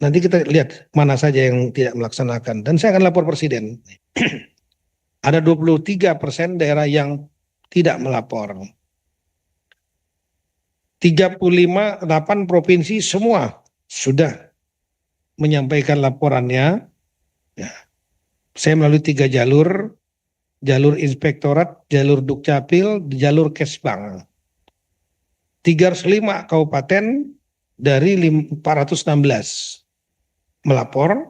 Nanti kita lihat mana saja yang tidak melaksanakan. Dan saya akan lapor Presiden. Ada 23% daerah yang tidak melapor. 8 provinsi semua sudah menyampaikan laporannya. Ya. Saya melalui 3 jalur inspektorat, jalur dukcapil, jalur kesbang. 305 kabupaten dari 416 melapor,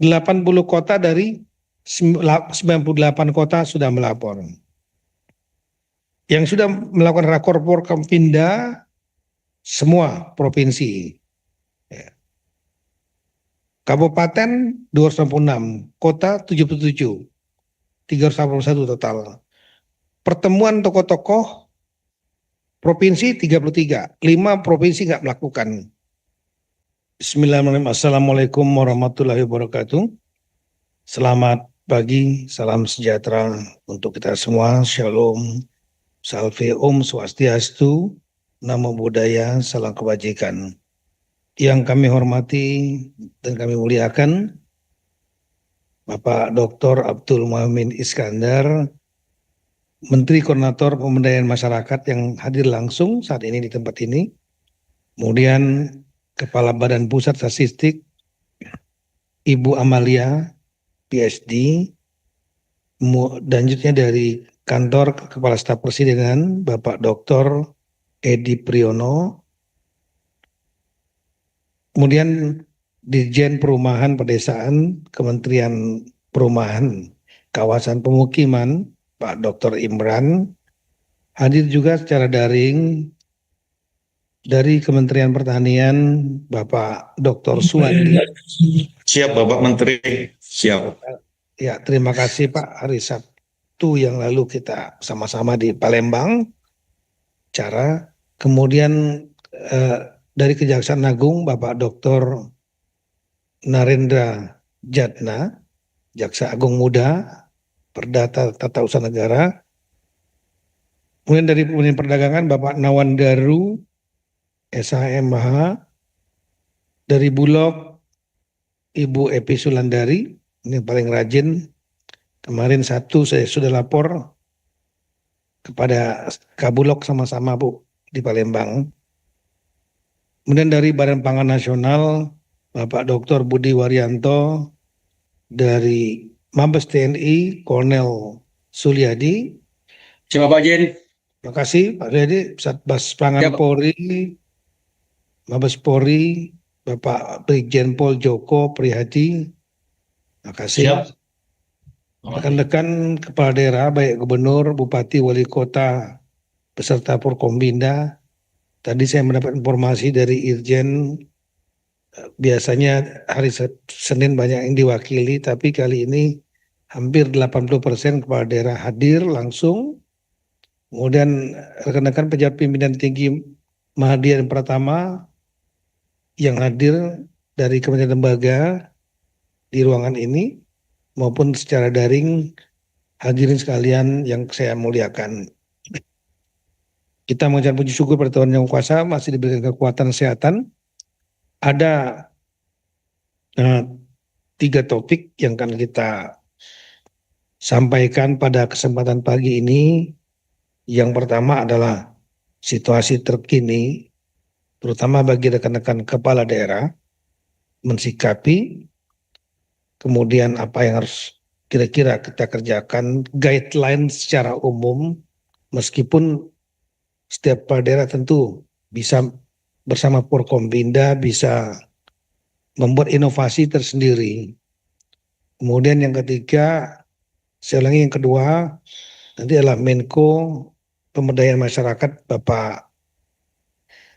80 kota dari 98 kota sudah melapor. Yang sudah melakukan rakor Porkompinda semua provinsi. Kabupaten 266, kota 77, 381 total. Pertemuan tokoh-tokoh provinsi 33, 5 provinsi nggak melakukan. Bismillahirrahmanirrahim. Assalamualaikum warahmatullahi wabarakatuh. Selamat pagi, salam sejahtera untuk kita semua. Shalom, salve, om swastiastu, namo buddhaya, salam kebajikan. Yang kami hormati dan kami muliakan Bapak Dr. Abdul Muhaimin Iskandar, Menteri Koordinator Pemberdayaan Masyarakat yang hadir langsung saat ini di tempat ini. Kemudian Kepala Badan Pusat Statistik Ibu Amalia PhD, selanjutnya dari Kantor Kepala Staf Presidenan Bapak Dr. Edi Priyono, kemudian Dirjen Perumahan Pedesaan Kementerian Perumahan Kawasan Pemukiman Pak Dr. Imran, hadir juga secara daring dari Kementerian Pertanian Bapak Dr. Suwandi. Siap Bapak Menteri, siap. Ya, terima kasih Pak. Hari Sabtu yang lalu kita sama-sama di Palembang. Kemudian dari Kejaksaan Agung Bapak Dr. Narendra Jatna, Jaksa Agung Muda, Perdata Tata Usaha Negara. Kemudian dari Kementerian Perdagangan Bapak Nawandaru, SHMH. Dari Bulog Ibu Epi Sulandari, ini paling rajin. Kemarin saya sudah lapor kepada Kabulog sama-sama Bu di Palembang. Kemudian dari Badan Pangan Nasional Bapak Dr. Budi Waryanto, dari Mabes TNI Kolonel Sulyadi. Siap Pak Jen. Terima kasih Pak Sulyadi. Satgas Pangan Polri, Mabes Polri, Bapak Brigjen Pol Joko Prihadi. Terima kasih. Siap. Rekan-rekan kepala daerah, baik gubernur, bupati, wali kota, beserta Porkompinda. Tadi saya mendapat informasi dari Irjen, biasanya hari Senin banyak yang diwakili, tapi kali ini hampir 80% kepala daerah hadir langsung. Kemudian rekan-rekan pejabat pimpinan tinggi Mahadiyah dan Pratama yang hadir dari kementerian lembaga di ruangan ini maupun secara daring, hadirin sekalian yang saya muliakan. Kita mengucapkan puji syukur pada Tuhan Yang Kuasa masih diberikan kekuatan kesehatan. Ada 3 topik yang akan kita sampaikan pada kesempatan pagi ini. Yang pertama adalah situasi terkini, terutama bagi rekan-rekan kepala daerah, mensikapi, kemudian apa yang harus kira-kira kita kerjakan, guideline secara umum, meskipun setiap kepala daerah tentu bisa bersama Porkompinda bisa membuat inovasi tersendiri. Kemudian yang ketiga, saya ulangi yang kedua, nanti adalah Menko Pemberdayaan Masyarakat Bapak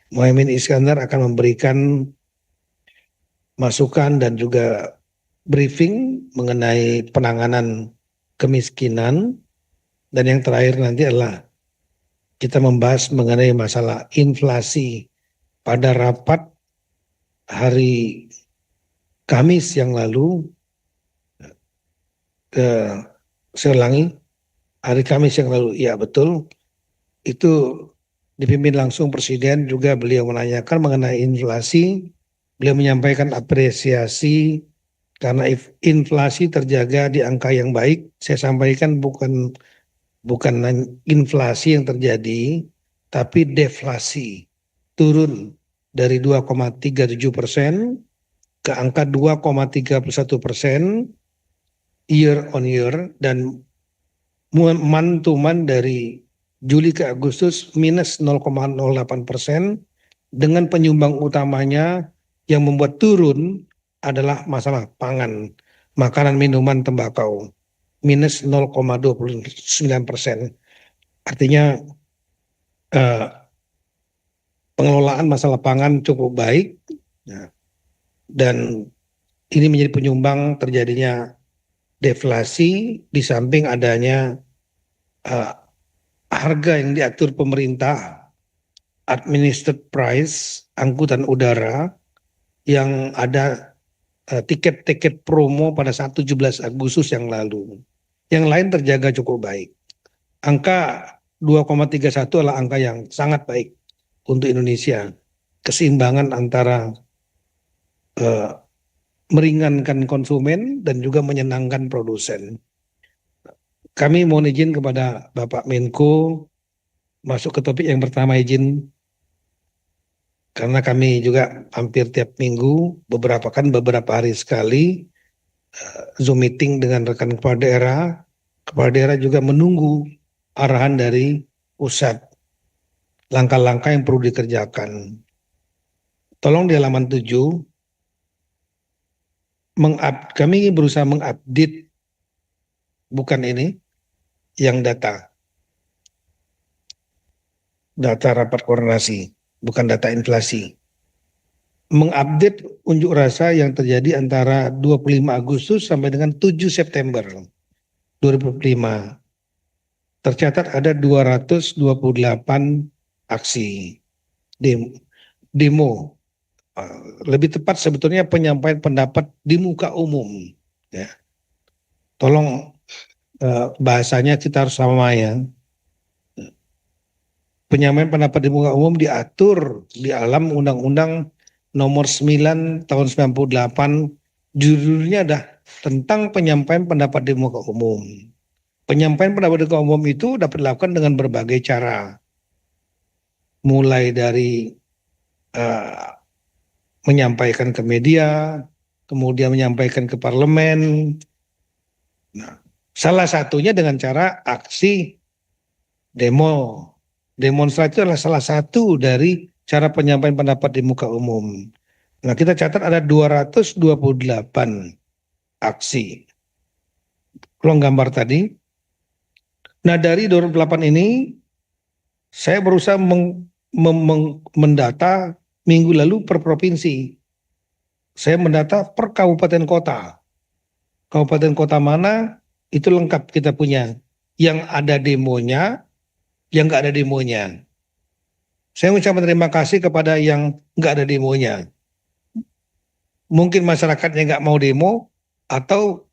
Muhaimin Iskandar akan memberikan masukan dan juga briefing mengenai penanganan kemiskinan. Dan yang terakhir nanti adalah kita membahas mengenai masalah inflasi pada rapat hari Kamis yang lalu. Saya ulangi, hari Kamis yang lalu, ya betul, itu dipimpin langsung Presiden, juga beliau menanyakan mengenai inflasi Beliau menyampaikan apresiasi karena inflasi terjaga di angka yang baik. Saya sampaikan bukan inflasi yang terjadi, tapi deflasi turun dari 2,37% ke angka 2,31% year on year, dan month to month dari Juli ke Agustus minus 0,08%, dengan penyumbang utamanya yang membuat turun adalah masalah pangan, makanan, minuman, tembakau, minus 0,29%. Artinya eh, pengelolaan masalah pangan cukup baik, ya, dan ini menjadi penyumbang terjadinya deflasi di samping adanya eh, harga yang diatur pemerintah, administered price, angkutan udara, yang ada tiket-tiket promo pada saat 17 Agustus yang lalu. Yang lain terjaga cukup baik. Angka 2,31 adalah angka yang sangat baik untuk Indonesia. Keseimbangan antara eh, meringankan konsumen dan juga menyenangkan produsen. Kami mohon izin kepada Bapak Menko masuk ke topik yang pertama, izin, karena kami juga hampir tiap minggu, beberapa hari sekali Zoom meeting dengan rekan kepala daerah juga menunggu arahan dari pusat, langkah-langkah yang perlu dikerjakan. Tolong di halaman 7, kami berusaha mengupdate, bukan ini, yang data rapat koordinasi, bukan data inflasi. Mengupdate unjuk rasa yang terjadi antara 25 Agustus sampai dengan 7 September 2005. Tercatat ada 228 aksi demo. Lebih tepat sebetulnya penyampaian pendapat di muka umum. Ya. Tolong bahasanya kita harus sama ya. Penyampaian pendapat di muka umum diatur di alam Undang-Undang Nomor 9 Tahun 98. Judulnya adalah tentang penyampaian pendapat di muka umum. Penyampaian pendapat di muka umum itu dapat dilakukan dengan berbagai cara. Mulai dari menyampaikan ke media, kemudian menyampaikan ke parlemen. Nah, salah satunya dengan cara aksi demo. Demonstrasi itu adalah salah satu dari cara penyampaian pendapat di muka umum. Nah, kita catat ada 228 aksi. Kolom gambar tadi. Nah, dari 228 ini, saya berusaha mendata minggu lalu per provinsi. Saya mendata per kabupaten kota. Kabupaten kota mana, itu lengkap kita punya. Yang ada demonya, yang nggak ada demonya. Saya mengucapkan terima kasih kepada yang nggak ada demonya. Mungkin masyarakatnya nggak mau demo, atau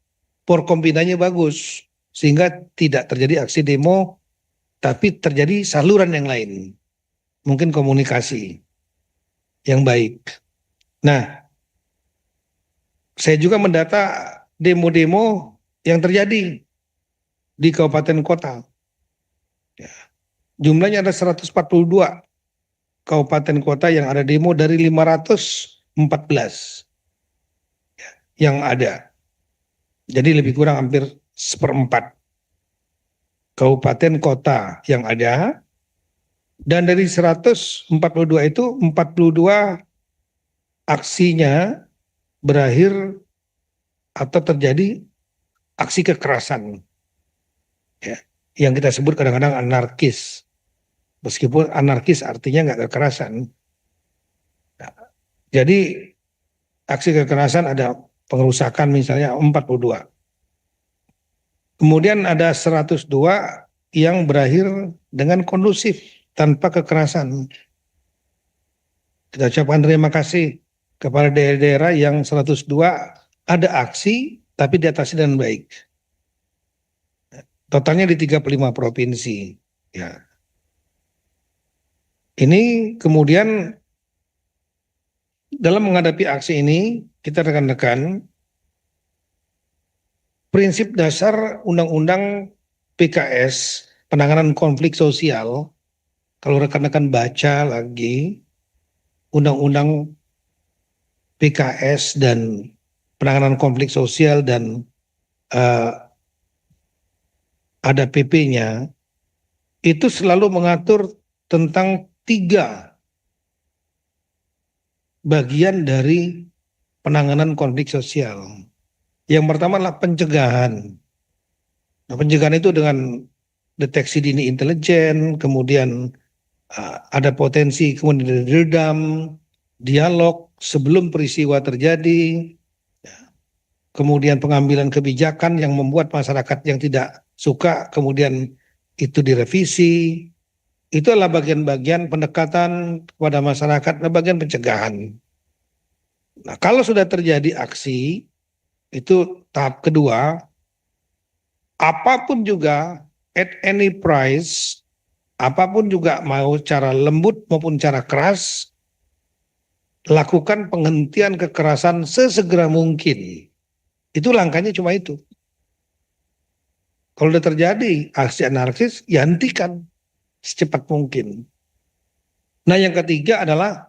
porkompinanya bagus, sehingga tidak terjadi aksi demo, tapi terjadi saluran yang lain. Mungkin komunikasi yang baik. Nah, saya juga mendata demo-demo yang terjadi di kabupaten kota. Ya. Jumlahnya ada 142 kabupaten kota yang ada demo dari 514 yang ada. Jadi lebih kurang hampir seperempat kabupaten kota yang ada. Dan dari 142 itu 42 aksinya berakhir atau terjadi aksi kekerasan, ya, yang kita sebut kadang-kadang anarkis. Meskipun anarkis artinya nggak kekerasan. Nah, jadi aksi kekerasan ada pengerusakan misalnya 42. Kemudian ada 102 yang berakhir dengan kondusif tanpa kekerasan. Kita ucapkan terima kasih kepada daerah-daerah yang 102 ada aksi tapi diatasi dengan baik. Totalnya di 35 provinsi. Ya. Ini kemudian dalam menghadapi aksi ini, kita rekan-rekan, prinsip dasar Undang-Undang PKS, penanganan konflik sosial, kalau rekan-rekan baca lagi, Undang-Undang PKS dan penanganan konflik sosial dan ada PP-nya, itu selalu mengatur tentang 3 bagian dari penanganan konflik sosial. Yang pertama adalah pencegahan. Nah, pencegahan itu dengan deteksi dini intelijen, kemudian ada potensi kemudian diredam, dialog sebelum peristiwa terjadi, kemudian pengambilan kebijakan yang membuat masyarakat yang tidak suka kemudian itu direvisi. Itu adalah bagian-bagian pendekatan kepada masyarakat, bagian pencegahan. Nah, kalau sudah terjadi aksi, itu tahap kedua, apapun juga, at any price, apapun juga mau cara lembut maupun cara keras, lakukan penghentian kekerasan sesegera mungkin. Itu langkahnya cuma itu. Kalau sudah terjadi aksi anarkis, ya hentikan secepat mungkin. Nah, yang ketiga adalah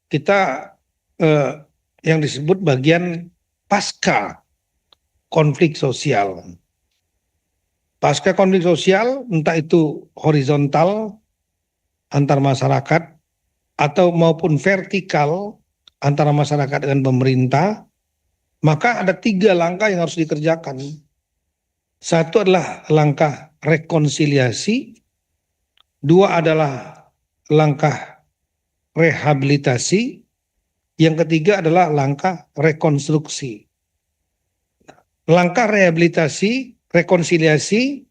kita yang disebut bagian pasca konflik sosial. Pasca konflik sosial, entah itu horizontal antar masyarakat atau maupun vertikal antara masyarakat dengan pemerintah, maka ada 3 langkah yang harus dikerjakan. Satu adalah langkah rekonsiliasi, 2 adalah langkah rehabilitasi, yang ketiga adalah langkah rekonstruksi. Langkah rehabilitasi, rekonsiliasi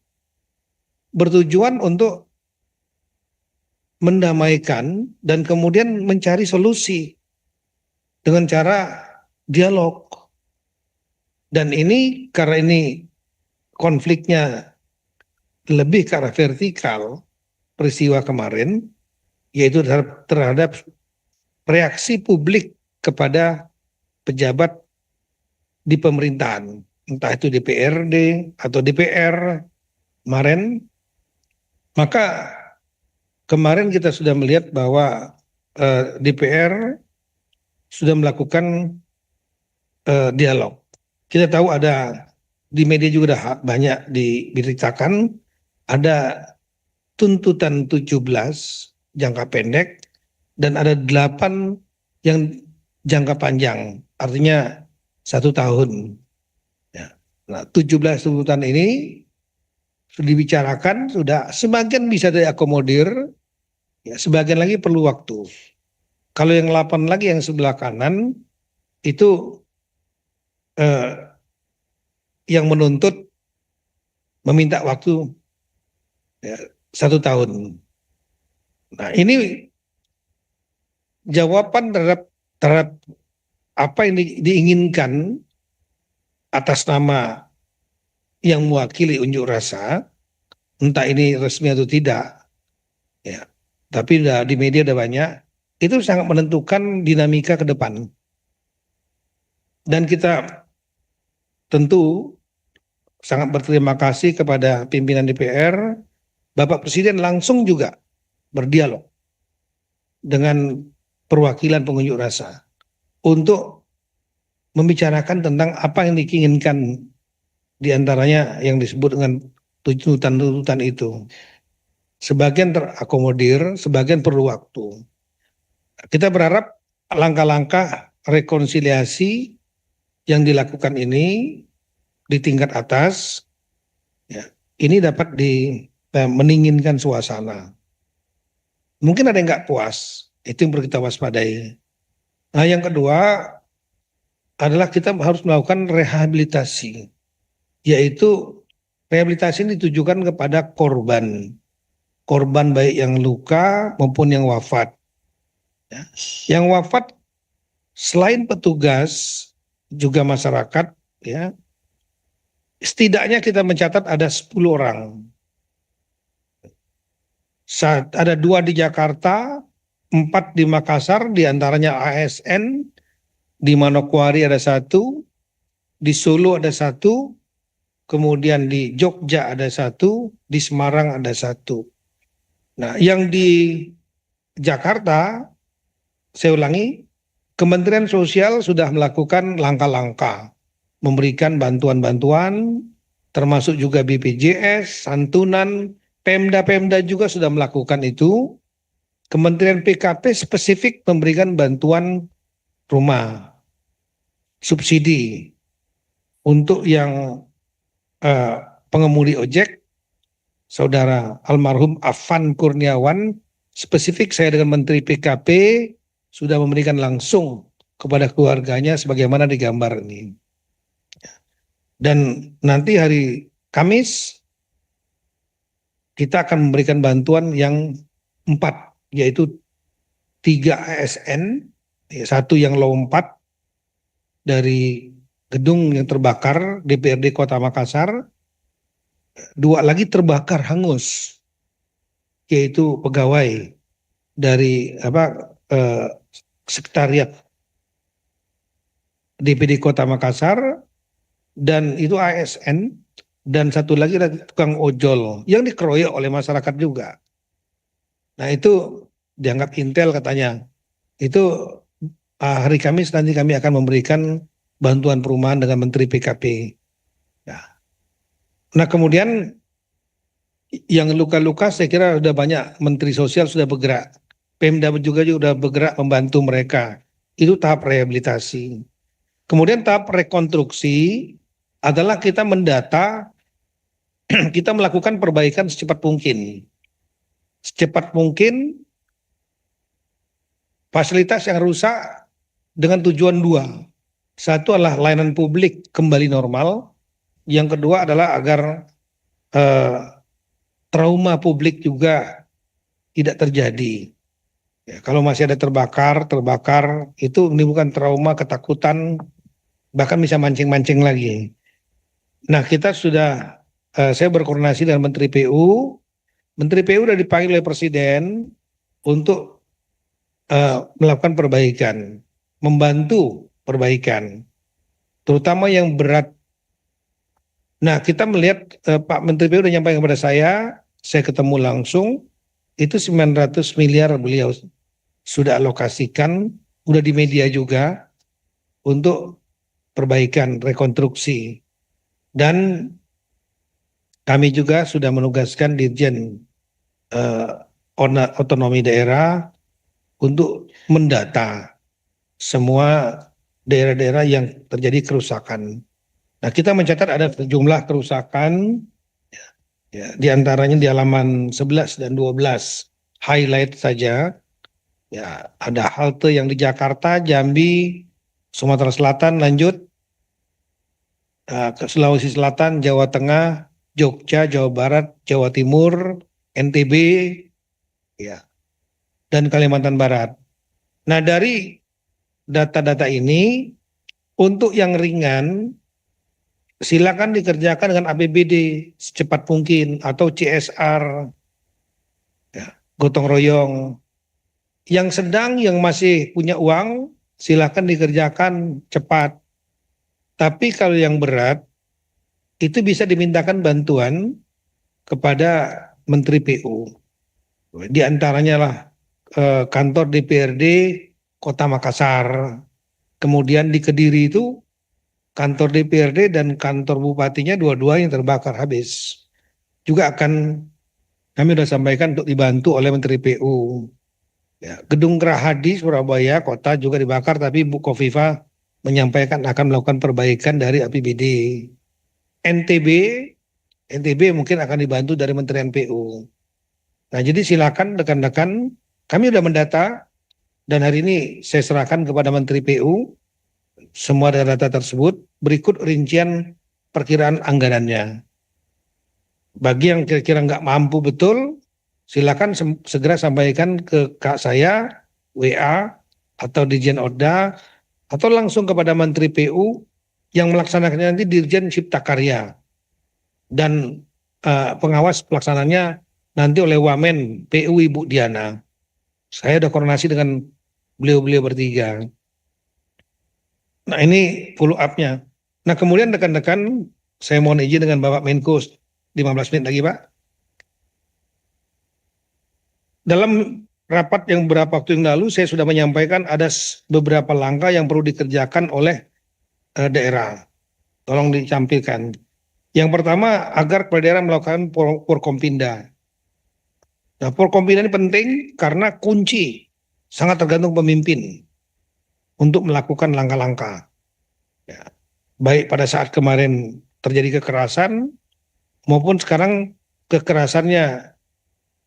bertujuan untuk mendamaikan dan kemudian mencari solusi dengan cara dialog. Dan ini karena ini konfliknya lebih ke arah vertikal peristiwa kemarin, yaitu terhadap reaksi publik kepada pejabat di pemerintahan, entah itu DPRD atau DPR kemarin. Maka kemarin kita sudah melihat bahwa DPR sudah melakukan dialog. Kita tahu ada di media juga sudah banyak diberitakan ada tuntutan 17 jangka pendek dan ada 8 yang jangka panjang, artinya 1 tahun. Ya. Nah, 17 tuntutan ini sudah dibicarakan, sudah sebagian bisa diakomodir, ya, sebagian lagi perlu waktu. Kalau yang 8 lagi yang sebelah kanan itu yang menuntut meminta waktu, ya, 1 tahun. Nah, ini jawaban terhadap apa yang diinginkan atas nama yang mewakili unjuk rasa, entah ini resmi atau tidak, ya. Tapi di media udah banyak, itu sangat menentukan dinamika ke depan. Dan kita tentu sangat berterima kasih kepada pimpinan DPR, Bapak Presiden langsung juga berdialog dengan perwakilan pengunjuk rasa untuk membicarakan tentang apa yang diinginkan, diantaranya yang disebut dengan tuntutan-tuntutan itu. Sebagian terakomodir, sebagian perlu waktu. Kita berharap langkah-langkah rekonsiliasi yang dilakukan ini di tingkat atas, ya, ini dapat mendinginkan suasana. Mungkin ada yang nggak puas, itu yang perlu kita waspadai. Nah, yang kedua adalah kita harus melakukan rehabilitasi, yaitu rehabilitasi ini ditujukan kepada korban baik yang luka maupun yang wafat. Ya. Yang wafat selain petugas juga masyarakat, ya, setidaknya kita mencatat ada 10 orang. Ada 2 di Jakarta, 4 di Makassar, diantaranya ASN, di Manokwari ada satu, di Solo ada satu, kemudian di Jogja ada satu, di Semarang ada satu. Nah, yang di Jakarta, saya ulangi, Kementerian Sosial sudah melakukan langkah-langkah, memberikan bantuan-bantuan, termasuk juga BPJS, santunan, Pemda-Pemda juga sudah melakukan itu. Kementerian PKP spesifik memberikan bantuan rumah, subsidi untuk yang eh, pengemudi ojek, saudara almarhum Afan Kurniawan, spesifik saya dengan Menteri PKP sudah memberikan langsung kepada keluarganya sebagaimana digambar ini. Dan nanti hari Kamis kita akan memberikan bantuan yang 4, yaitu 3 ASN, satu yang lompat dari gedung yang terbakar DPRD Kota Makassar, 2 lagi terbakar hangus, yaitu pegawai dari sekretariat DPD Kota Makassar, dan itu ASN, dan satu lagi ada tukang ojol yang dikeroyok oleh masyarakat juga. Nah itu dianggap intel katanya. Itu hari Kamis nanti kami akan memberikan bantuan perumahan dengan Menteri PKP. Nah kemudian yang luka-luka saya kira sudah banyak Menteri Sosial sudah bergerak. Pemda juga sudah bergerak membantu mereka. Itu tahap rehabilitasi. Kemudian tahap rekonstruksi adalah kita mendata, kita melakukan perbaikan secepat mungkin. Secepat mungkin fasilitas yang rusak dengan tujuan 2. Satu adalah layanan publik kembali normal. Yang kedua adalah agar trauma publik juga tidak terjadi. Ya, kalau masih ada terbakar itu menimbulkan trauma, ketakutan, bahkan bisa mancing-mancing lagi. Nah kita sudah, saya berkoordinasi dengan Menteri PU. Menteri PU sudah dipanggil oleh Presiden untuk melakukan perbaikan, membantu perbaikan, terutama yang berat. Nah kita melihat Pak Menteri PU sudah nyampaikan kepada saya ketemu langsung, itu 900 miliar beliau sudah alokasikan, udah di media juga, untuk perbaikan, rekonstruksi. Dan kami juga sudah menugaskan Dirjen Otonomi Daerah untuk mendata semua daerah-daerah yang terjadi kerusakan. Nah kita mencatat ada sejumlah kerusakan, ya, di antaranya di halaman 11 dan 12, highlight saja. Ya, ada halte yang di Jakarta, Jambi, Sumatera Selatan, lanjut ke Sulawesi Selatan, Jawa Tengah, Jogja, Jawa Barat, Jawa Timur, NTB, ya, dan Kalimantan Barat. Nah dari data-data ini, untuk yang ringan silakan dikerjakan dengan APBD secepat mungkin atau CSR, ya, gotong royong. Yang sedang, yang masih punya uang, silakan dikerjakan cepat. Tapi kalau yang berat, itu bisa dimintakan bantuan kepada Menteri PU. Di antaranya lah kantor DPRD Kota Makassar. Kemudian di Kediri itu kantor DPRD dan kantor bupatinya dua-dua yang terbakar habis. Juga akan kami sudah sampaikan untuk dibantu oleh Menteri PU. Ya, Gedung Gerahadi Surabaya kota juga dibakar, tapi Bu Kofifa menyampaikan akan melakukan perbaikan dari APBD. NTB mungkin akan dibantu dari Kementerian PU. Nah jadi silakan rekan-rekan, kami sudah mendata dan hari ini saya serahkan kepada Menteri PU semua data tersebut, berikut rincian perkiraan anggarannya. Bagi yang kira-kira nggak mampu betul, silakan segera sampaikan ke kak saya, WA, atau Dirjen Oda, atau langsung kepada Menteri PU yang melaksanakannya nanti Dirjen Cipta Karya. Dan pengawas pelaksananya nanti oleh Wamen PU Ibu Diana. Saya sudah koordinasi dengan beliau-beliau bertiga. Nah ini follow up-nya. Nah kemudian rekan-rekan, saya mohon izin dengan Bapak Menko 15 menit lagi Pak. Dalam rapat yang beberapa waktu yang lalu saya sudah menyampaikan ada beberapa langkah yang perlu dikerjakan oleh daerah. Tolong dicampilkan. Yang pertama agar kepala daerah melakukan Porkompinda. Nah Porkompinda ini penting karena kunci sangat tergantung pemimpin untuk melakukan langkah-langkah. Ya. Baik pada saat kemarin terjadi kekerasan maupun sekarang kekerasannya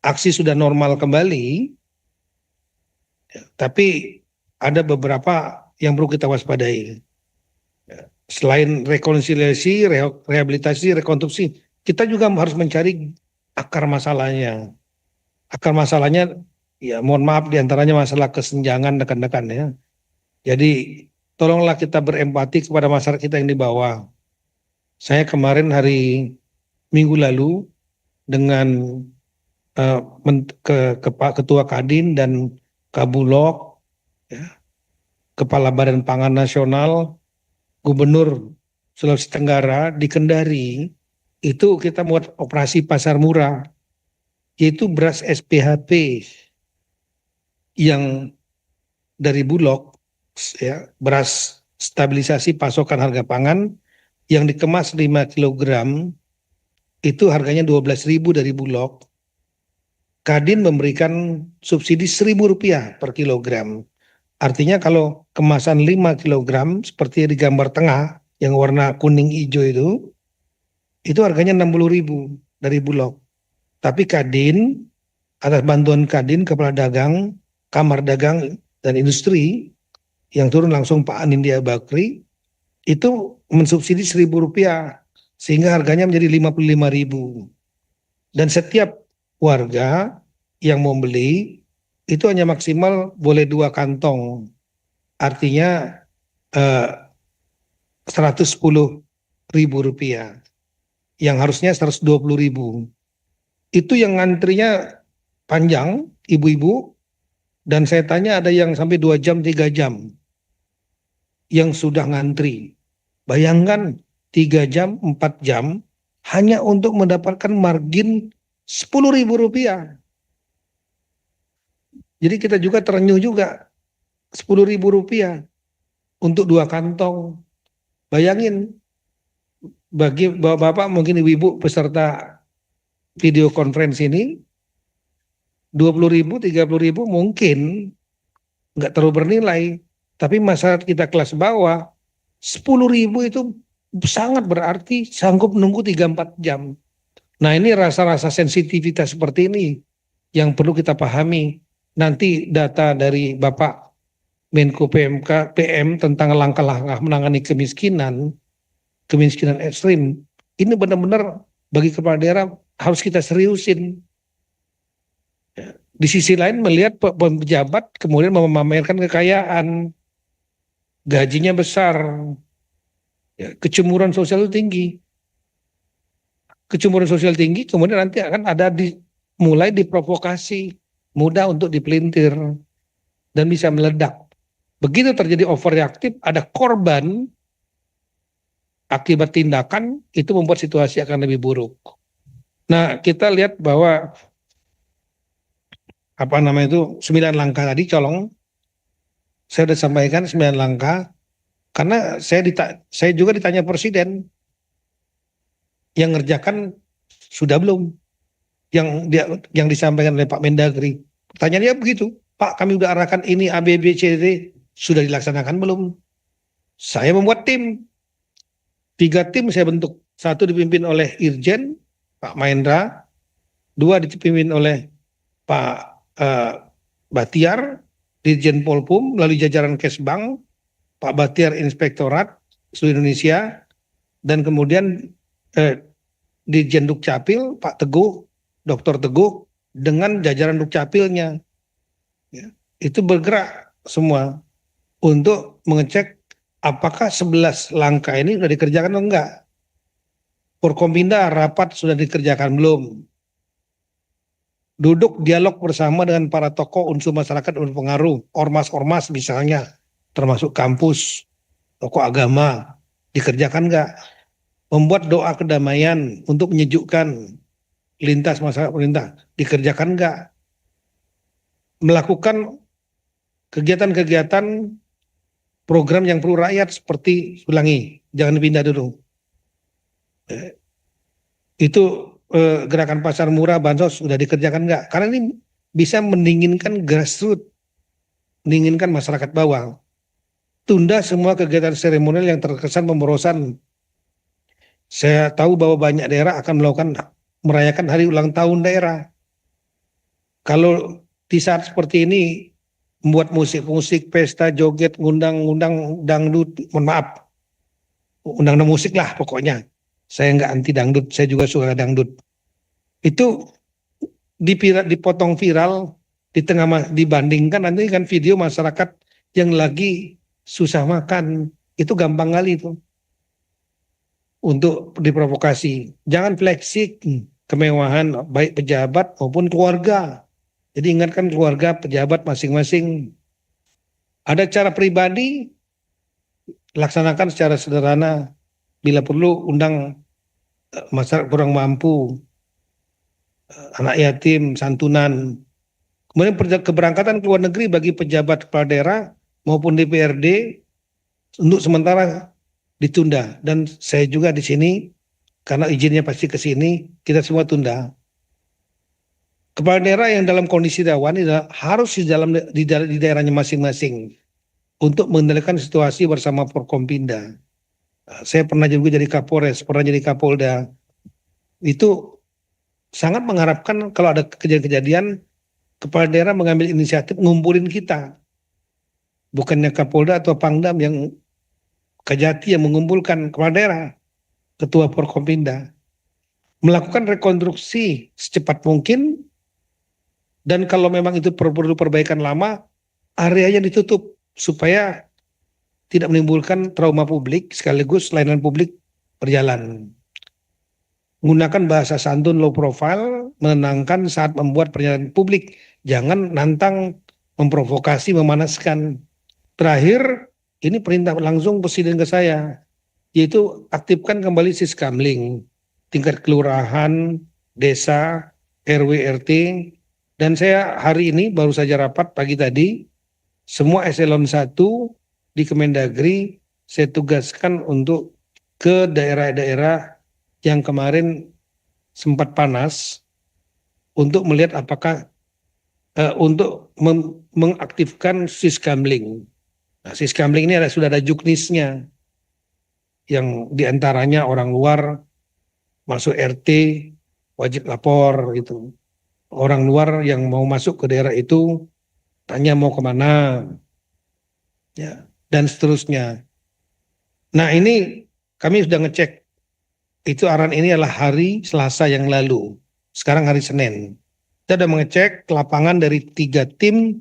aksi sudah normal kembali, ya, tapi ada beberapa yang perlu kita waspadai. Ya. Selain rekonsiliasi, rehabilitasi, rekonstruksi, kita juga harus mencari akar masalahnya. Akar masalahnya, ya mohon maaf diantaranya masalah kesenjangan rekan-rekan ya. Jadi tolonglah kita berempati kepada masyarakat kita yang di bawah. Saya kemarin hari Minggu lalu dengan Ketua Kadin dan Kabulok, ya, Kepala Badan Pangan Nasional, Gubernur Sulawesi Tenggara di Kendari, itu kita buat operasi pasar murah, yaitu beras SPHP yang dari Bulog, ya, beras stabilisasi pasokan harga pangan yang dikemas 5 kilogram itu harganya 12.000 dari Bulog. Kadin memberikan subsidi Rp1.000 per kilogram. Artinya kalau kemasan 5 kilogram seperti di gambar tengah yang warna kuning hijau itu harganya 60.000 dari Bulog. Tapi Kadin atas bantuan Kadin, Kepala Dagang, Kamar Dagang dan Industri yang turun langsung Pak Anindya Bakri itu mensubsidi Rp1.000 sehingga harganya menjadi 55.000. Dan setiap warga yang mau beli itu hanya maksimal boleh 2 kantong. Artinya Rp110.000 yang harusnya 120.000. Itu yang ngantrinya panjang, ibu-ibu, dan saya tanya ada yang sampai 2 jam, 3 jam yang sudah ngantri. Bayangkan 3 jam, 4 jam hanya untuk mendapatkan margin Rp10.000. Jadi kita juga terenyuh juga, Rp10.000 untuk 2 kantong. Bayangin, bagi bapak-bapak mungkin ibu-ibu peserta video konferensi ini, 20.000, 30.000 mungkin nggak terlalu bernilai. Tapi masyarakat kita kelas bawah, 10.000 itu sangat berarti, sanggup nunggu 3-4 jam. Nah ini rasa-rasa sensitivitas seperti ini yang perlu kita pahami. Nanti data dari Bapak Menko PM tentang langkah-langkah menangani kemiskinan ekstrim, ini benar-benar bagi kepala daerah harus kita seriusin. Di sisi lain melihat pejabat kemudian memamerkan kekayaan, gajinya besar, ya, kecemburuan sosial itu tinggi. Kecemburuan sosial tinggi kemudian nanti akan ada mulai diprovokasi, mudah untuk dipelintir dan bisa meledak. Begitu terjadi overreaktif, ada korban akibat tindakan, itu membuat situasi akan lebih buruk. Nah, kita lihat bahwa 9 langkah tadi colong, saya sudah sampaikan 9 langkah, karena saya juga ditanya Presiden, yang ngerjakan sudah belum? Yang disampaikan oleh Pak Mendagri. Pertanyaannya begitu, Pak kami sudah arahkan ini A, B, B, C, D, sudah dilaksanakan belum? Saya membuat tim. 3 tim saya bentuk. 1 dipimpin oleh Irjen, Pak Mahendra. 2 dipimpin oleh Pak Batiar, Dirjen Polpum, melalui jajaran Kesbang, Pak Batiar Inspektorat seluruh Indonesia, dan kemudian Dirjen Dukcapil, Pak Teguh, Dr. Teguh, dengan jajaran Dukcapilnya. Ya, itu bergerak semua untuk mengecek apakah 11 langkah ini sudah dikerjakan atau enggak. Porkompinda rapat sudah dikerjakan belum? Duduk dialog bersama dengan para tokoh unsur masyarakat berpengaruh, ormas-ormas misalnya, termasuk kampus. tokoh agama, dikerjakan nggak? Membuat doa kedamaian untuk menyejukkan lintas masyarakat pemerintah, dikerjakan nggak? Melakukan kegiatan-kegiatan program yang perlu rakyat seperti ulangi, jangan dipindah dulu. Itu gerakan pasar murah, bansos sudah dikerjakan nggak? Karena ini bisa mendinginkan grassroots, mendinginkan masyarakat bawah. Tunda semua kegiatan seremonial yang terkesan pemborosan. Saya tahu bahwa banyak daerah akan merayakan hari ulang tahun daerah. Kalau di saat seperti ini membuat musik-musik, pesta, joget, ngundang dangdut, mohon maaf, undang musik lah pokoknya. Saya nggak anti dangdut, saya juga suka dangdut. Itu dipotong viral di tengah dibandingkan nanti kan video masyarakat yang lagi susah makan, itu gampang kali itu untuk diprovokasi. Jangan flexing kemewahan baik pejabat maupun keluarga. Jadi ingatkan keluarga, pejabat masing-masing. Ada cara pribadi, laksanakan secara sederhana. Bila perlu undang masyarakat kurang mampu, anak yatim, santunan. Kemudian keberangkatan ke luar negeri bagi pejabat kepala daerah maupun DPRD untuk sementara ditunda. Dan saya juga di sini, karena izinnya pasti ke sini, kita semua tunda. Kepala daerah yang dalam kondisi rawan harus di daerahnya masing-masing untuk mengendalikan situasi bersama Forkompinda. Saya pernah juga jadi Kapolres, pernah jadi Kapolda. Itu sangat mengharapkan kalau ada kejadian-kejadian, kepala daerah mengambil inisiatif ngumpulin kita. Bukannya Kapolda atau Pangdam yang Kejati yang mengumpulkan kepala daerah, ketua Forkompinda. Melakukan rekonstruksi secepat mungkin, dan kalau memang itu perlu perbaikan lama, areanya ditutup supaya tidak menimbulkan trauma publik sekaligus layanan publik berjalan. Menggunakan bahasa santun low profile, menenangkan saat membuat perjalanan publik. Jangan nantang, memprovokasi, memanaskan. Terakhir, ini perintah langsung Presiden ke saya, yaitu aktifkan kembali Siskamling, tingkat kelurahan, desa, RW, RT. Dan saya hari ini baru saja rapat pagi tadi, semua eselon 1 di Kemendagri saya tugaskan untuk ke daerah-daerah yang kemarin sempat panas untuk melihat apakah untuk mengaktifkan Siskamling. Nah, Siskamling ini sudah ada juknisnya yang diantaranya orang luar masuk RT wajib lapor gitu. Orang luar yang mau masuk ke daerah itu tanya mau kemana, ya, dan seterusnya. Nah ini kami sudah ngecek, itu arahan ini adalah hari Selasa yang lalu, sekarang hari Senin. Kita sudah mengecek ke lapangan dari 3 tim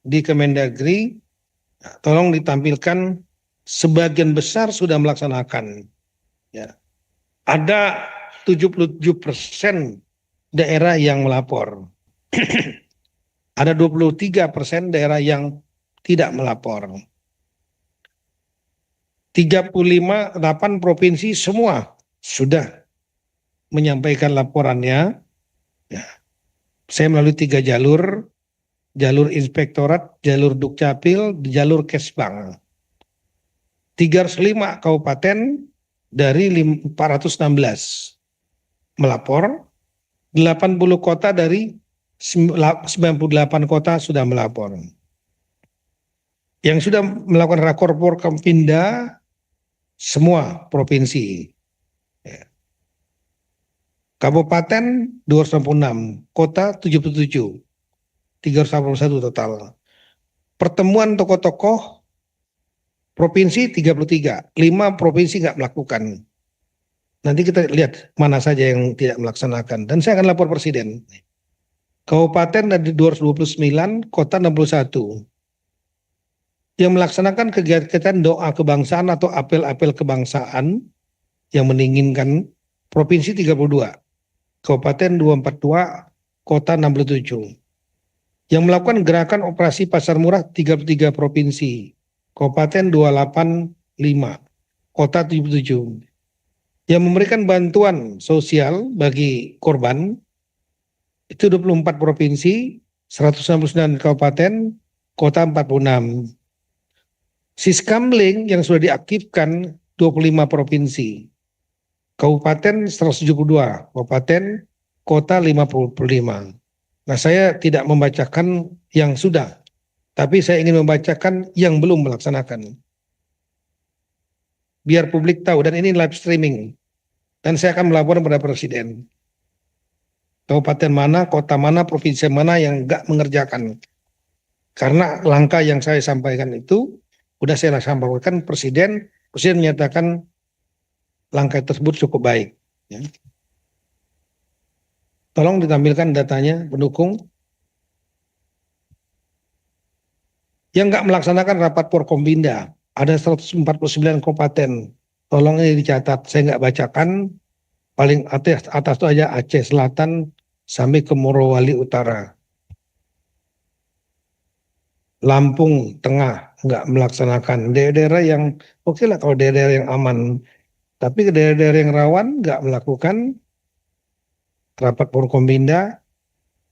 di Kemendagri, tolong ditampilkan sebagian besar sudah melaksanakan. Ya. Ada 77% daerah yang melapor. Ada 23% daerah yang tidak melapor. 8 provinsi semua sudah menyampaikan laporannya. Ya. Saya melalui 3 jalur, jalur inspektorat, jalur dukcapil, jalur kesbang. 305 kabupaten dari 416 melapor, 80 kota dari 98 kota sudah melapor. Yang sudah melakukan rakor Forkompinda semua provinsi. Kabupaten 266, kota 77, 381 total. Pertemuan tokoh-tokoh provinsi 33, 5 provinsi nggak melakukan. Nanti kita lihat mana saja yang tidak melaksanakan. Dan saya akan lapor Presiden. Kabupaten ada 229, kota 61. Yang melaksanakan kegiatan doa kebangsaan atau apel-apel kebangsaan yang menginginkan provinsi 32, kabupaten 242, kota 67. Yang melakukan gerakan operasi pasar murah 33 provinsi, kabupaten 28, kota 77. Yang memberikan bantuan sosial bagi korban itu 24 provinsi, 169 kabupaten, kota 46. Siskamling yang sudah diaktifkan 25 provinsi, kabupaten 172, kabupaten, kota 55. Nah, saya tidak membacakan yang sudah, tapi saya ingin membacakan yang belum melaksanakan. Biar publik tahu, dan ini live streaming. Dan saya akan melaporkan kepada Presiden. Kabupaten mana, kota mana, provinsi mana yang enggak mengerjakan. Karena langkah yang saya sampaikan itu, sudah saya sampaikan Presiden menyatakan langkah tersebut cukup baik. Ya. Tolong ditampilkan datanya pendukung. Yang enggak melaksanakan rapat Forkombinda, ada 149 kabupaten. Tolong ini dicatat, saya enggak bacakan. Paling atas itu aja Aceh Selatan sampai ke Morowali Utara. Lampung Tengah nggak melaksanakan. Daerah-daerah yang oke lah kalau daerah yang aman. Tapi ke daerah-daerah yang rawan nggak melakukan rapat Forkombinda.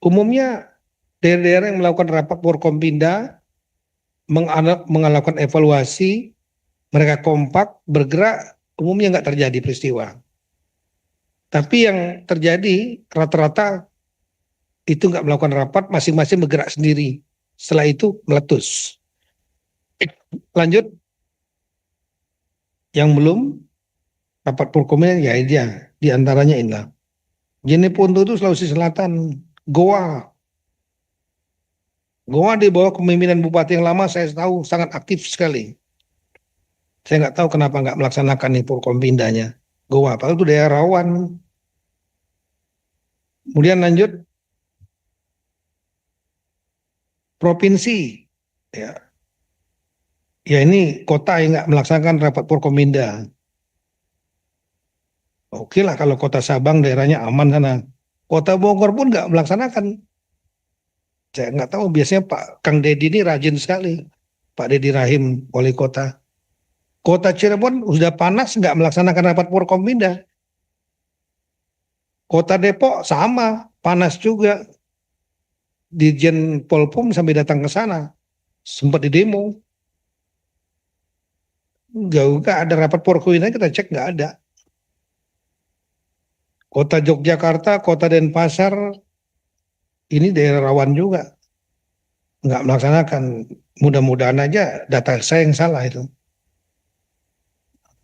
Umumnya daerah-daerah yang melakukan rapat Forkombinda melakukan evaluasi, mereka kompak, bergerak, umumnya nggak terjadi peristiwa. Tapi yang terjadi rata-rata itu nggak melakukan rapat, masing-masing bergerak sendiri. Setelah itu meletus. Lanjut, yang belum rapat Forkombinda ya dia, diantaranya inilah. Jeneponto itu Sulawesi Selatan, Goa. Goa di bawah kepemimpinan bupati yang lama saya tahu sangat aktif sekali. Saya nggak tahu kenapa nggak melaksanakan nih Forkombindanya. Goa, padahal itu daerah rawan. Kemudian lanjut, provinsi, ya, ya ini kota yang nggak melaksanakan rapat Forkombinda. Oke lah kalau kota Sabang daerahnya aman sana. Kota Bogor pun nggak melaksanakan. Saya nggak tahu, biasanya Pak Kang Dedi ini rajin sekali. Pak Dedi Rahim, wali kota. Kota Cirebon sudah panas nggak melaksanakan rapat Forkombinda. Kota Depok sama, panas juga. Dirjen Polpum sampai datang ke sana, sempat di demo. Nggak ada rapat Forkombinda, kita cek nggak ada. Kota Yogyakarta, Kota Denpasar, ini daerah rawan juga. Nggak melaksanakan. Mudah-mudahan aja data saya yang salah itu.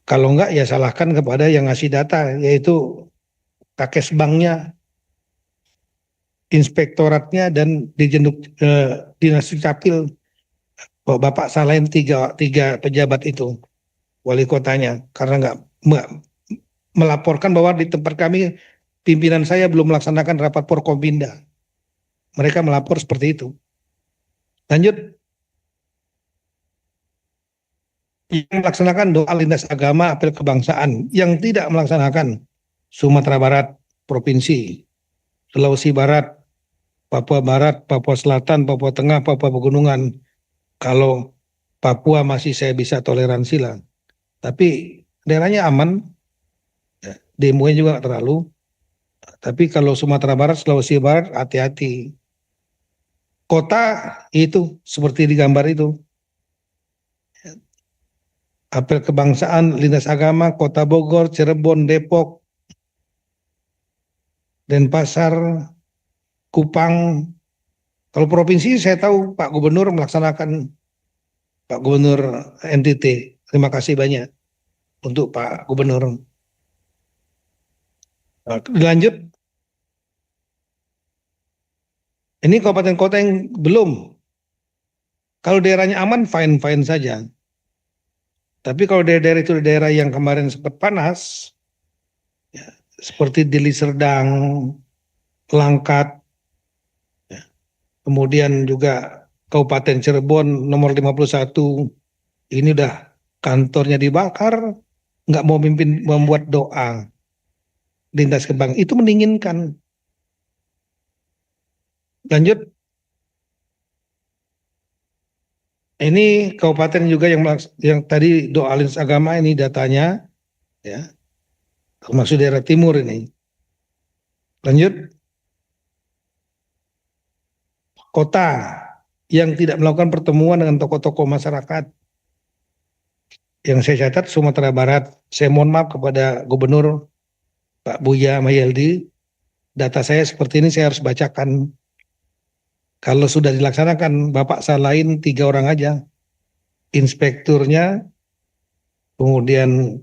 Kalau enggak ya salahkan kepada yang ngasih data, yaitu Kakes Banknya, inspektoratnya, dan dinas Dukcapil. Bapak salahin tiga pejabat itu, wali kotanya, karena nggak melaporkan bahwa di tempat kami pimpinan saya belum melaksanakan rapat Forkombinda. Mereka melapor seperti itu. Lanjut, yang melaksanakan doa lintas agama apel kebangsaan, yang tidak melaksanakan Sumatera Barat provinsi, Sulawesi Barat, Papua Barat, Papua Selatan, Papua Tengah, Papua Pegunungan. Kalau Papua masih saya bisa toleransi lah, tapi daerahnya aman, demonya juga nggak terlalu. Tapi kalau Sumatera Barat, Sulawesi Barat, hati-hati. Kota itu seperti di gambar itu, apel kebangsaan, lintas agama, Kota Bogor, Cirebon, Depok, Denpasar, Kupang. Kalau provinsi saya tahu Pak Gubernur melaksanakan, Pak Gubernur NTT. Terima kasih banyak untuk Pak Gubernur. Nah, dilanjut. Ini kabupaten kota yang belum. Kalau daerahnya aman, fine-fine saja. Tapi kalau daerah-daerah itu daerah yang kemarin sempat panas, ya, seperti Deli Serdang, Langkat, ya, kemudian juga Kabupaten Cirebon nomor 51, ini udah kantornya dibakar, nggak mau membuat doa lintas kebang, itu mendinginkan. Lanjut, Ini kabupaten juga yang tadi doa lintas agama ini datanya, ya, termasuk daerah timur ini. Lanjut, kota yang tidak melakukan pertemuan dengan tokoh-tokoh masyarakat. Yang saya catat Sumatera Barat. Saya mohon maaf kepada Gubernur Pak Buya Mayeldi, data saya seperti ini saya harus bacakan. Kalau sudah dilaksanakan, Bapak salahin 3 orang aja. Inspekturnya, kemudian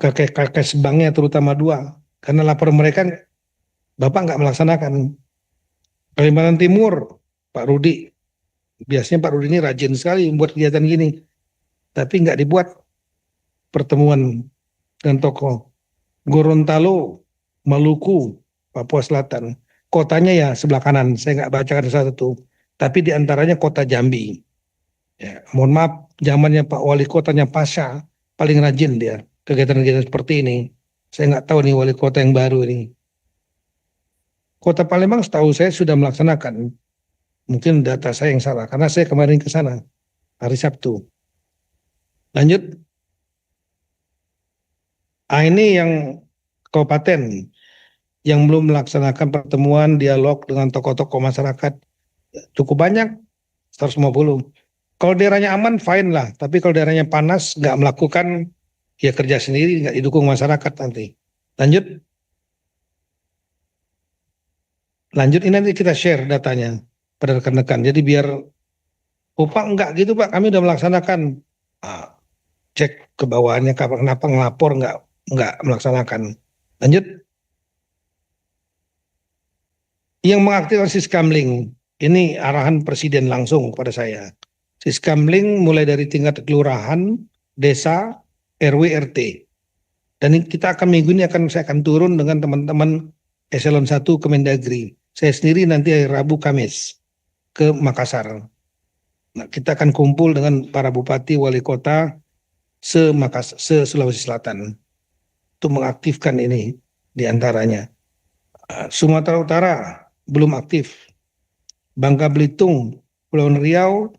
kakek-kakek sebangnya terutama 2. Karena lapor mereka, Bapak nggak melaksanakan. Kalimantan Timur, Pak Rudi. Biasanya Pak Rudi ini rajin sekali membuat kegiatan gini. Tapi nggak dibuat pertemuan dengan tokoh. Gorontalo, Maluku, Papua Selatan. Kotanya ya sebelah kanan, saya nggak bacakan satu. Tapi diantaranya kota Jambi. Ya, mohon maaf, zamannya Pak Wali Kotanya Pasha, paling rajin dia kegiatan-kegiatan seperti ini. Saya nggak tahu nih wali kota yang baru ini. Kota Palembang setahu saya sudah melaksanakan. Mungkin data saya yang salah, karena saya kemarin ke sana hari Sabtu. Lanjut, ini yang kabupaten yang belum melaksanakan pertemuan dialog dengan tokoh-tokoh masyarakat cukup banyak, 150. Kalau daerahnya aman, fine lah. Tapi kalau daerahnya panas, nggak melakukan, ya kerja sendiri, nggak didukung masyarakat nanti. Lanjut, ini nanti kita share datanya pada rekan-rekan. Jadi biar, oh Pak enggak gitu Pak, kami udah melaksanakan. Ah, cek ke bawahnya, kenapa ngelapor nggak melaksanakan. Lanjut, yang mengaktifkan Siskamling, ini arahan Presiden langsung kepada saya. Siskamling mulai dari tingkat kelurahan, desa, RW, RT. Dan kita akan minggu ini saya akan turun dengan teman-teman Eselon 1 Kemendagri. Saya sendiri nanti hari Rabu Kamis ke Makassar. Nah, kita akan kumpul dengan para bupati, wali kota se-Sulawesi Selatan untuk mengaktifkan ini diantaranya. Sumatera Utara belum aktif. Bangka Belitung, Pulau Riau,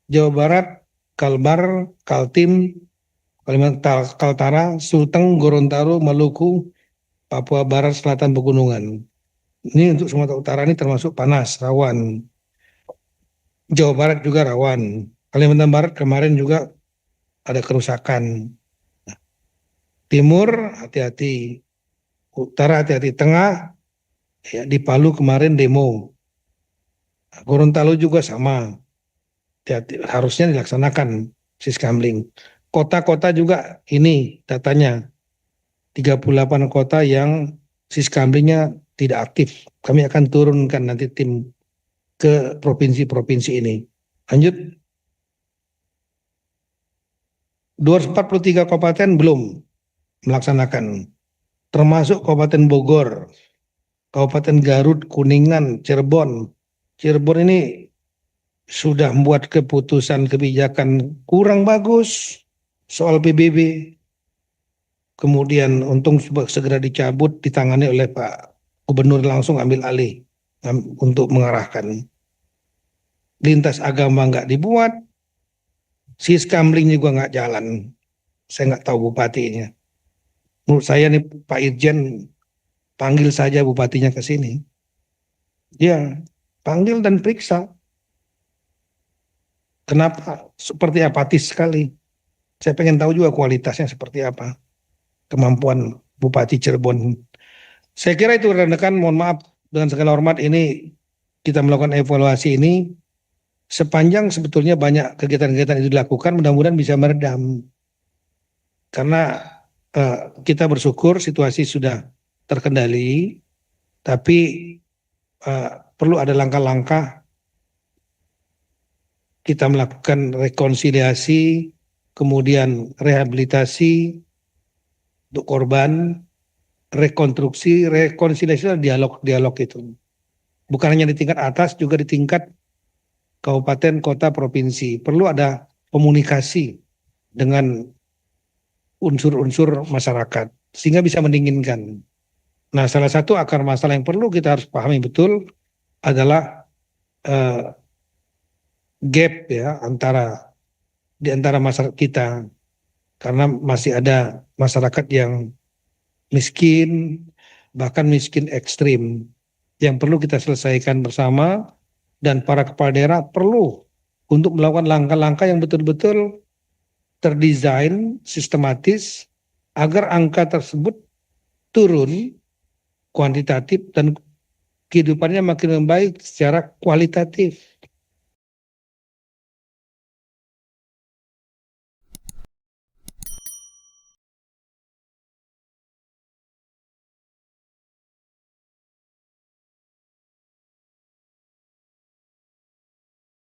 Jawa Barat, Kalbar, Kaltim, Kalimantan, Kaltara, Sulteng, Gorontalo, Maluku, Papua Barat, Selatan, Pegunungan. Ini untuk Sumatera Utara ini termasuk panas, rawan. Jawa Barat juga rawan. Kalimantan Barat kemarin juga ada kerusakan. Timur hati-hati, utara hati-hati, tengah ya, di Palu kemarin demo. Gorontalo juga sama. Hati-hati, harusnya dilaksanakan Siskamling. Kota-kota juga ini datanya 38 kota yang Siskamlingnya tidak aktif. Kami akan turunkan nanti tim ke provinsi-provinsi ini. Lanjut, 243 kabupaten belum melaksanakan, termasuk Kabupaten Bogor, Kabupaten Garut, Kuningan, Cirebon. Cirebon ini sudah membuat keputusan kebijakan kurang bagus soal PBB. Kemudian untung segera dicabut, ditangani oleh Pak Gubernur, langsung ambil alih untuk mengarahkan. Lintas agama nggak dibuat, Siskamling juga nggak jalan. Saya nggak tahu bupatinya. Menurut saya nih Pak Irjen, panggil saja bupatinya ke sini. Ya, panggil dan periksa. Kenapa seperti apatis sekali? Saya pengen tahu juga kualitasnya seperti apa. Kemampuan Bupati Cirebon. Saya kira itu rekan-rekan, mohon maaf dengan segala hormat, ini kita melakukan evaluasi ini sepanjang sebetulnya banyak kegiatan-kegiatan itu dilakukan, mudah-mudahan bisa meredam. Karena kita bersyukur situasi sudah terkendali, tapi perlu ada langkah-langkah kita melakukan rekonsiliasi, kemudian rehabilitasi untuk korban, rekonstruksi, rekonsiliasi dan dialog itu. Bukan hanya di tingkat atas, juga di tingkat kabupaten, kota, provinsi. Perlu ada komunikasi dengan unsur-unsur masyarakat sehingga bisa mendinginkan. Nah, salah satu akar masalah yang perlu kita harus pahami betul adalah gap ya di antara masyarakat kita, karena masih ada masyarakat yang miskin, bahkan miskin ekstrim, yang perlu kita selesaikan bersama, dan para kepala daerah perlu untuk melakukan langkah-langkah yang betul-betul terdesain sistematis agar angka tersebut turun kuantitatif dan kehidupannya makin membaik secara kualitatif.